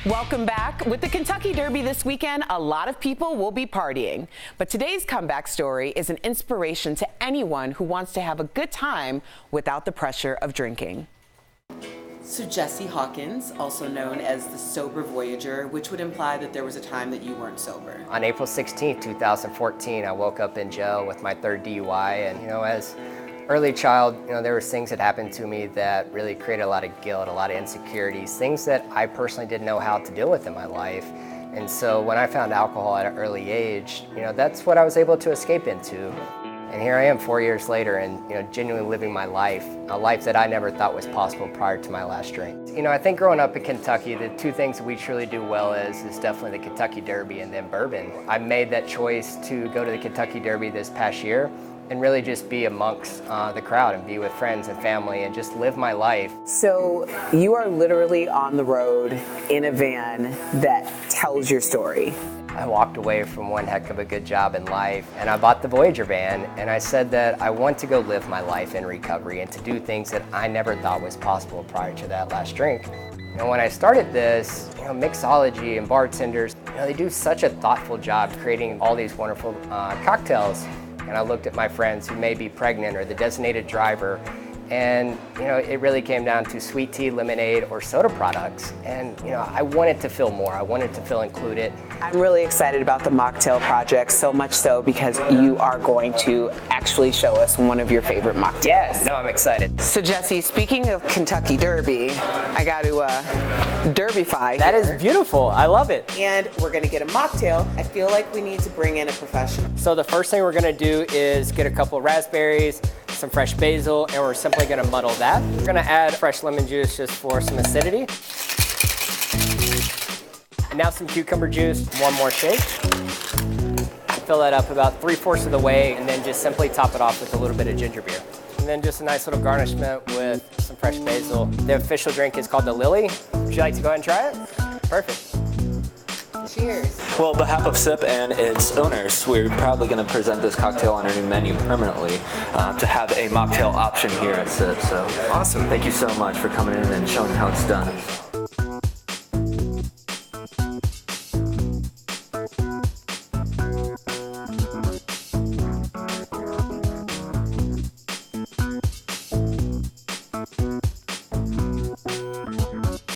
Welcome back. With the Kentucky Derby this weekend, a lot of people will be partying. But today's comeback story is an inspiration to anyone who wants to have a good time without the pressure of drinking. So Jesse Hawkins, also known as the Sober Voyager, which would imply that there was a time that you weren't sober. On April 16, 2014, I woke up in jail with my third DUI, and as early child, there was things that happened to me that really created a lot of guilt, a lot of insecurities, things that I personally didn't know how to deal with in my life. And so when I found alcohol at an early age, that's what I was able to escape into. And here I am 4 years later and genuinely living my life, a life that I never thought was possible prior to my last drink. I think growing up in Kentucky, the two things that we truly do well is definitely the Kentucky Derby and then bourbon. I made that choice to go to the Kentucky Derby this past year and really just be amongst the crowd and be with friends and family and just live my life. So you are literally on the road in a van that tells your story. I walked away from one heck of a good job in life, and I bought the Voyager van, and I said that I want to go live my life in recovery and to do things that I never thought was possible prior to that last drink. When I started this, mixology and bartenders, they do such a thoughtful job creating all these wonderful cocktails. And I looked at my friends who may be pregnant or the designated driver, and it really came down to sweet tea, lemonade, or soda products. And I wanted to feel more. I wanted to feel included. I'm really excited about the mocktail project, so much so because you are going to actually show us one of your favorite mocktails. Yes, no, I'm excited. So Jesse, speaking of Kentucky Derby, I got to derbyfy. That is beautiful. I love it. And we're going to get a mocktail. I feel like we need to bring in a professional. So the first thing we're going to do is get a couple of raspberries, some fresh basil, and we're simply going to muddle that. We're going to add fresh lemon juice just for some acidity. And now some cucumber juice, one more shake. Fill that up about 3/4 of the way, and then just simply top it off with a little bit of ginger beer. And then just a nice little garnishment with some fresh basil. The official drink is called the Lily. Would you like to go ahead and try it? Perfect. Cheers. Well, on behalf of SIP and its owners, we're proudly going to present this cocktail on our new menu permanently to have a mocktail option here at SIP. So awesome. Thank you so much for coming in and showing how it's done.